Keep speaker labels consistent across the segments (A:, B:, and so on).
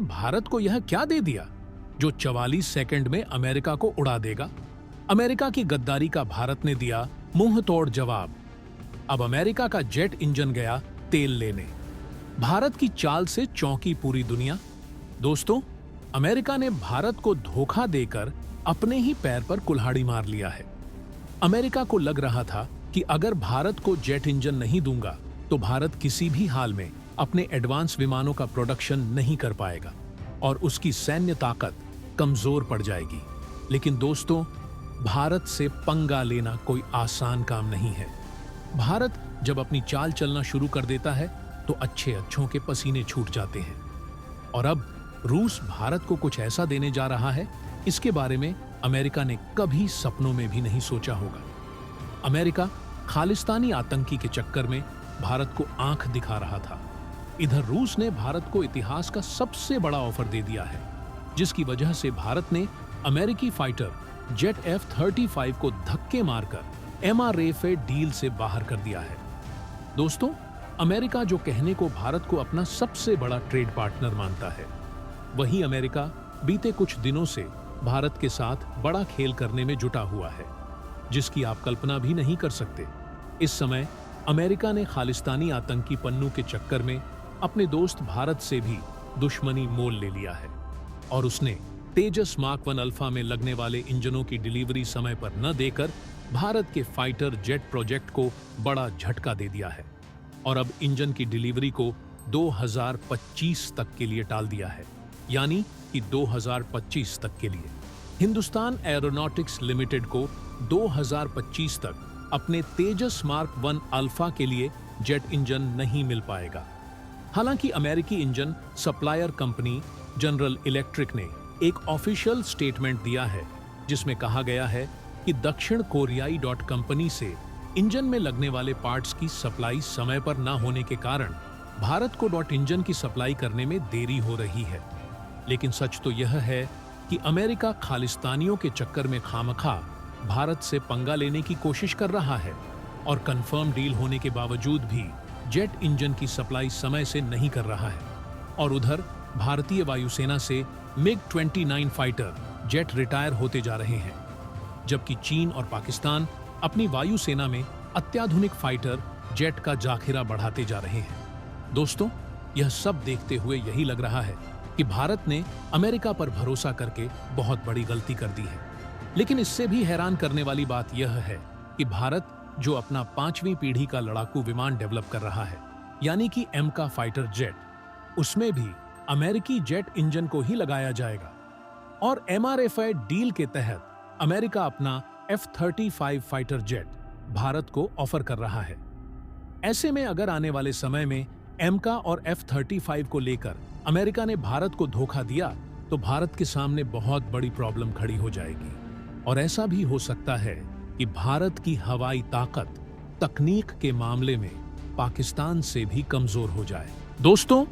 A: भारत को यह क्या दे दिया जो 44 सेकंड में अमेरिका को उड़ा देगा? अमेरिका की गद्दारी का भारत ने दिया मुंह तोड़ जवाब। अब अमेरिका का जेट इंजन गया तेल लेने। भारत की चाल से चौंकी पूरी दुनिया। दोस्तों, अमेरिका ने भारत को धोखा देकर अपने ही पैर पर कुल्हाड़ी मार लिया है। अमेरिका को लग रहा था कि अगर भारत को जेट इंजन नहीं दूंगा तो भारत किसी भी हाल में अपने एडवांस विमानों का प्रोडक्शन नहीं कर पाएगा और उसकी सैन्य ताकत कमजोर पड़ जाएगी। लेकिन दोस्तों, भारत से पंगा लेना कोई आसान काम नहीं है। भारत जब अपनी चाल चलना शुरू कर देता है तो अच्छों के पसीने छूट जाते हैं। और अब रूस भारत को कुछ ऐसा देने जा रहा है, इसके बारे में अमेरिका ने कभी सपनों में भी नहीं सोचा होगा। अमेरिका खालिस्तानी आतंकी के चक्कर में भारत को आंख दिखा रहा था। इधर रूस ने भारत को इतिहास का सबसे बड़ा ऑफर दे दिया है, जिसकी वजह से भारत ने अमेरिकी फाइटर जेट F-35 को धक्के मारकर MRF डील से बाहर कर दिया है। दोस्तों, अमेरिका जो कहने को भारत को अपना सबसे बड़ा ट्रेड पार्टनर मानता है, वहीं अमेरिका बीते कुछ दिनों से भारत के साथ बड़ा खेल करने में जुटा हुआ है, जिसकी आप कल्पना भी नहीं कर सकते। इस समय अमेरिका ने खालिस्तानी आतंकी पन्नू के चक्कर में अपने दोस्त भारत से भी दुश्मनी मोल ले लिया है और उसने तेजस मार्क 1 अल्फा में लगने वाले इंजनों की डिलीवरी समय पर न देकर भारत के फाइटर जेट प्रोजेक्ट को बड़ा झटका दे दिया है और अब इंजन की डिलीवरी को 2025 तक के लिए टाल दिया है, यानी कि 2025 तक के लिए। हिंदुस्तान एरोनॉटिक्स लिमिटेड को 2025 तक अपने तेजस मार्क 1 अल्फा के लिए जेट इंजन नहीं मिल पाएगा। हालांकि अमेरिकी engine supplier company general electric ने एक ऑफिशियल स्टेटमेंट दिया है, जिसमें कहा गया है कि दक्षिण कोरियाई कंपनी से इंजन में लगने वाले पार्ट्स की सप्लाई समय पर न होने के कारण भारत को इंजन की सप्लाई करने में देरी हो रही है। लेकिन सच तो यह है कि अमेरिका खालिस्तानियों के चक्कर में खामखा भारत से पंगा लेने की कोशिश कर रहा है और कंफर्म डील होने के बावजूद भी जेट इंजन की सप्लाई समय से नहीं कर रहा है। और उधर भारतीय वायुसेना से MiG-29 फाइटर जेट रिटायर होते जा रहे हैं, जबकि चीन और पाकिस्तान अपनी वायुसेना में अत्याधुनिक फाइटर जेट का जाखिरा बढ़ाते जा रहे हैं। दोस्तों, यह सब देखते हुए यही लग रहा है कि भारत ने अमेरिका पर भरोसा करके बहुत बड़ी गलती कर दी है। लेकिन इससे भी हैरान करने वाली बात यह है कि भारत जो अपना 5वीं पीढ़ी का लड़ाकू विमान डेवलप कर रहा है, यानी कि एमका फाइटर जेट, उसमें भी अमेरिकी जेट इंजन को ही लगाया जाएगा और MRF डील के तहत अमेरिका अपना F-35 फाइटर जेट भारत को ऑफर कर रहा है। ऐसे में अगर आने वाले समय में एमका और F-35 को लेकर अमेरिका ने भारत को धोखा दिया तो भारत के सामने बहुत बड़ी प्रॉब्लम खड़ी हो जाएगी और ऐसा भी हो सकता है कि भारत की हवाई ताकत तकनीक के मामले में पाकिस्तान से भी कमजोर हो जाए। दोस्तों,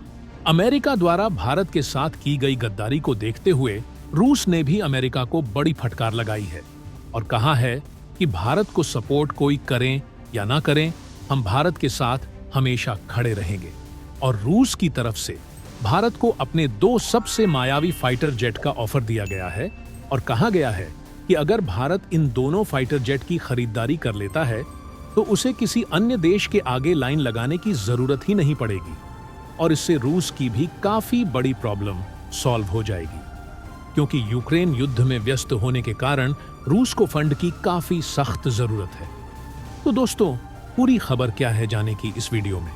A: अमेरिका द्वारा भारत के साथ की गई गद्दारी को देखते हुए रूस ने भी अमेरिका को बड़ी फटकार लगाई है और कहा है कि भारत को सपोर्ट कोई करें या ना करें, हम भारत के साथ हमेशा खड़े रहेंगे। और रूस की तरफ से भारत को अपने 2 सबसे मायावी फाइटर जेट का ऑफर दिया गया है और कहा गया है कि अगर भारत इन दोनों फाइटर जेट की खरीदारी कर लेता है तो उसे किसी अन्य देश के आगे लाइन लगाने की जरूरत ही नहीं पड़ेगी और इससे रूस की भी काफी बड़ी प्रॉब्लम सॉल्व हो जाएगी, क्योंकि यूक्रेन युद्ध में व्यस्त होने के कारण रूस को फंड की काफी सख्त जरूरत है। तो दोस्तों, पूरी खबर क्या है जाने की इस वीडियो में,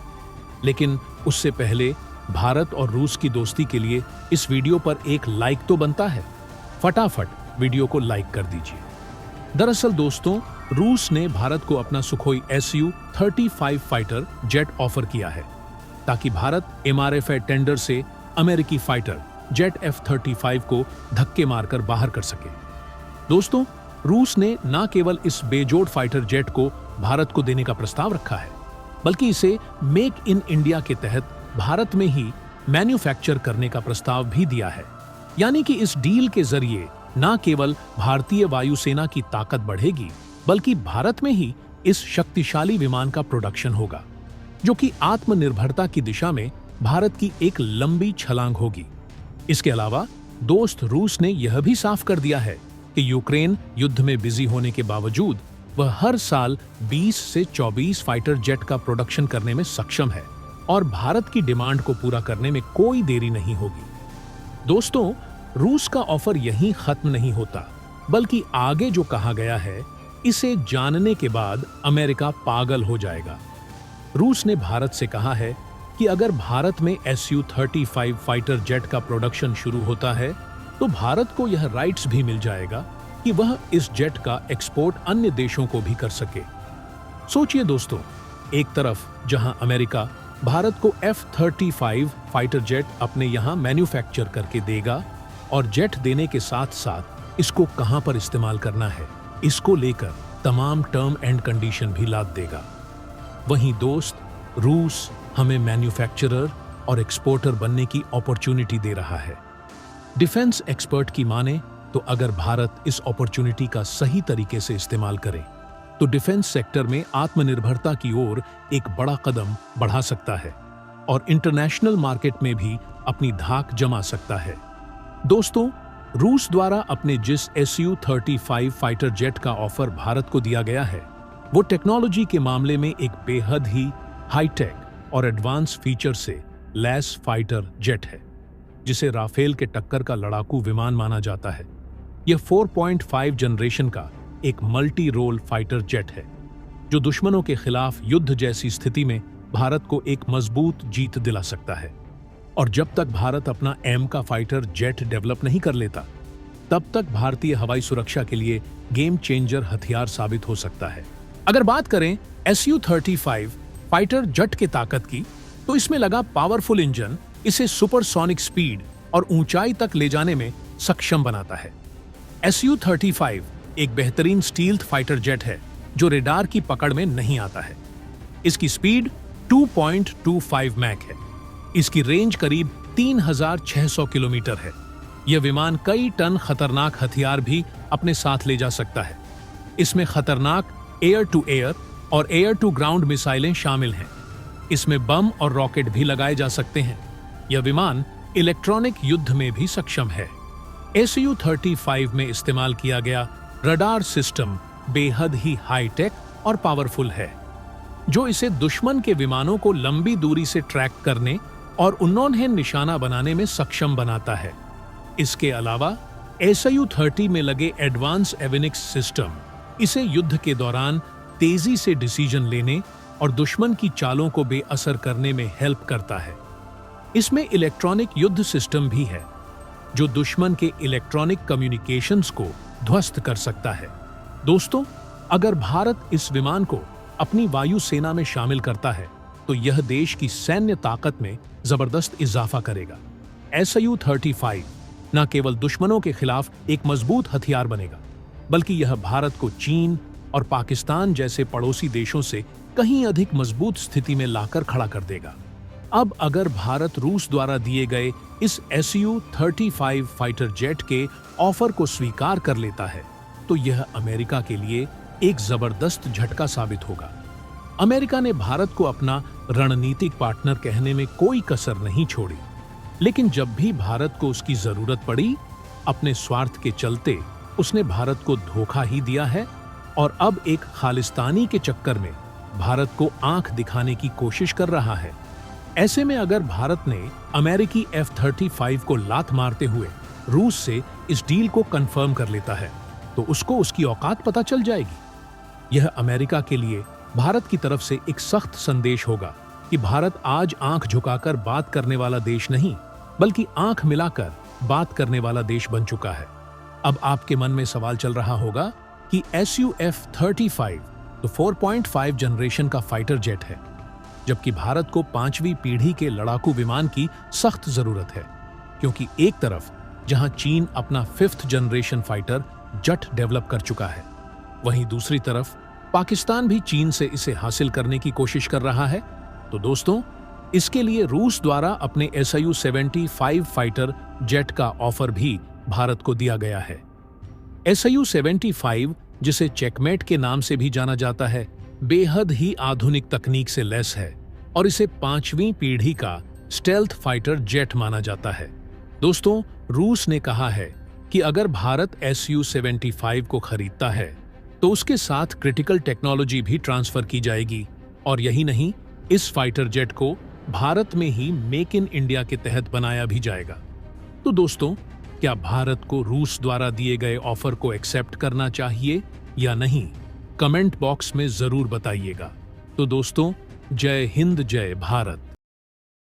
A: लेकिन उससे पहले भारत और रूस की दोस्ती के लिए इस वीडियो पर एक लाइक तो बनता है। फटाफट वीडियो को लाइक कर दीजिए। दरअसल दोस्तों, रूस ने भारत को अपना Sukhoi Su-35 fighter jet offer किया है ताकि भारत MRF टेंडर से अमेरिकी फाइटर जेट F-35 को धक्के मारकर बाहर कर सके। दोस्तों, रूस ने न केवल इस बेजोड़ फाइटर जेट को भारत को देने का प्रस्ताव रखा है, बल्कि इसे मेक इन इंडिया के तहत भारत में ही मैन्युफैक्चर करने का प्रस्ताव भी दिया है। यानी कि इस डील के जरिए न केवल भारतीय वायुसेना की ताकत बढ़ेगी, बल्कि भारत में ही इस शक्तिशाली विमान का प्रोडक्शन होगा, जो कि आत्मनिर्भरता की दिशा में भारत की एक लंबी छलांग होगी। इसके अलावा दोस्त रूस ने यह भी साफ कर दिया है कि यूक्रेन युद्ध में बिजी होने के बावजूद वह हर साल 20 से 24 फाइटर जेट का प्रोडक्शन करने में सक्षम है और भारत की डिमांड को पूरा करने में कोई देरी नहीं होगी। दोस्तों, रूस का ऑफर यहीं खत्म नहीं होता, बल्कि आगे जो कहा गया है इसे जानने के बाद अमेरिका पागल हो जाएगा। रूस ने भारत से कहा है कि अगर भारत में Su-35 फाइटर जेट का प्रोडक्शन शुरू होता है तो भारत को यह राइट्स भी मिल जाएगा कि वह इस जेट का एक्सपोर्ट अन्य देशों को भी कर सके। सोचिए दोस्तों, एक तरफ जहां अमेरिका भारत को F-35 फाइटर जेट अपने यहां मैन्युफैक्चर करके देगा और जेट देने के साथ साथ इसको कहां पर इस्तेमाल करना है इसको लेकर तमाम टर्म एंड कंडीशन भी लाद देगा। वहीं दोस्त रूस हमें मैन्युफैक्चरर और एक्सपोर्टर बनने की अपॉर्चुनिटी दे रहा है। डिफेंस एक्सपर्ट की माने तो अगर भारत इस अपॉर्चुनिटी का सही तरीके से इस्तेमाल करे तो डिफेंस सेक्टर में आत्मनिर्भरता की ओर एक बड़ा कदम बढ़ा सकता है और इंटरनेशनल मार्केट में भी अपनी धाक जमा सकता है। दोस्तों, रूस द्वारा अपने जिस Su-35 फाइटर जेट का ऑफर भारत को दिया गया है वो टेक्नोलॉजी के मामले में एक बेहद ही हाईटेक और एडवांस फीचर से लैस फाइटर जेट है, जिसे राफेल के टक्कर का लड़ाकू विमान माना जाता है। यह 4.5 जनरेशन का एक मल्टी रोल फाइटर जेट है जो दुश्मनों के खिलाफ युद्ध जैसी स्थिति में भारत को एक मजबूत जीत दिला सकता है। और जब तक भारत अपना एम का फाइटर जेट डेवलप नहीं कर लेता तब तक भारतीय हवाई सुरक्षा के लिए गेम चेंजर हथियार साबित हो सकता है। अगर बात करें Su-35 फाइटर जेट की ताकत की तो इसमें लगा पावरफुल इंजन इसे सुपरसोनिक स्पीड और ऊंचाई तक ले जाने में सक्षम बनाता है। Su-35 एक बेहतरीन स्टील्थ फाइटर जेट है जो रेडार की पकड़ में नहीं आता है। इसकी स्पीड 2.25 मैक है। इसकी रेंज करीब 3600 किलोमीटर है। यह विमान कई टन खतरनाक हथियार भी अपने साथ ले जा सकता है। इसमें खतरनाक एयर टू एयर और एयर टू ग्राउंड मिसाइलें शामिल हैं। इसमें बम और रॉकेट भी लगाए जा सकते हैं। यह विमान इलेक्ट्रॉनिक युद्ध में भी सक्षम है। Su-35 में इस्तेमाल किया गया रडार सिस्टम बेहद ही हाईटेक और पावरफुल है, जो इसे दुश्मन के विमानों को लंबी दूरी से ट्रैक करने और उन्हें निशाना बनाने में सक्षम बनाता है। इसके अलावा Su-30 में लगे एडवांस एविनिक्स सिस्टम इसे युद्ध के दौरान तेजी से डिसीजन लेने और दुश्मन की चालों को बेअसर करने में हेल्प करता है। इसमें इलेक्ट्रॉनिक युद्ध सिस्टम भी है जो दुश्मन के इलेक्ट्रॉनिक कम्युनिकेशंस को ध्वस्त कर सकता है। दोस्तों, अगर भारत इस विमान को अपनी वायु सेना में शामिल करता है तो यह देश की सैन्य ताकत में जबरदस्त इजाफा करेगा। Su-35 न केवल दुश्मनों के खिलाफ एक मजबूत हथियार बनेगा, बल्कि यह भारत को चीन और पाकिस्तान जैसे पड़ोसी देशों से कहीं अधिक मजबूत स्थिति में लाकर खड़ा कर देगा। अब अगर भारत रूस द्वारा दिए गए इस Su-35 फाइटर जेट के ऑफर को स्वीकार कर लेता है तो यह अमेरिका के लिए एक जबरदस्त झटका साबित होगा। अमेरिका ने भारत को अपना रणनीतिक पार्टनर कहने में कोई कसर नहीं छोड़ी, लेकिन जब भी भारत को उसकी जरूरत पड़ी, अपने स्वार्थ के चलते उसने भारत को धोखा ही दिया है और अब एक खालिस्तानी के चक्कर में भारत को आंख दिखाने की कोशिश कर रहा है। ऐसे में अगर भारत ने अमेरिकी F-35 को लात मारते हुए रूस से इस डील को कंफर्म कर लेता है तो उसको उसकी औकात पता चल जाएगी। यह अमेरिका के लिए भारत की तरफ से एक सख्त संदेश होगा कि भारत आज आंख झुकाकर बात करने वाला देश नहीं, बल्कि आंख मिलाकर बात करने वाला देश बन चुका है। अब आपके मन में सवाल चल रहा होगा कि Su-F-35 तो 4.5 जनरेशन का फाइटर जेट है, जबकि भारत को 5वीं पीढ़ी के लड़ाकू विमान की सख्त जरूरत है, क्योंकि एक तरफ जहां चीन अपना 5th generation fighter jet develop कर चुका है, वहीं दूसरी तरफ पाकिस्तान भी चीन से इसे हासिल करने की कोशिश कर रहा है। तो दोस्तों, इसके लिए रूस द्वारा अपने Su-75 फाइटर जेट का ऑफर भी भारत को दिया गया है। Su-75, जिसे चेकमेट के नाम से भी जाना जाता है, बेहद ही आधुनिक तकनीक से लैस है और इसे 5वीं पीढ़ी का स्टेल्थ फाइटर जेट माना जाता है। दोस्तों, रूस ने कहा है कि अगर भारत Su-75 को खरीदता है तो उसके साथ क्रिटिकल टेक्नोलॉजी भी ट्रांसफर की जाएगी और यही नहीं, इस फाइटर जेट को भारत में ही मेक इन इंडिया के तहत बनाया भी जाएगा। तो दोस्तों, क्या भारत को रूस द्वारा दिए गए ऑफर को एक्सेप्ट करना चाहिए या नहीं? कमेंट बॉक्स में जरूर बताइएगा। तो दोस्तों, जय हिंद, जय भारत।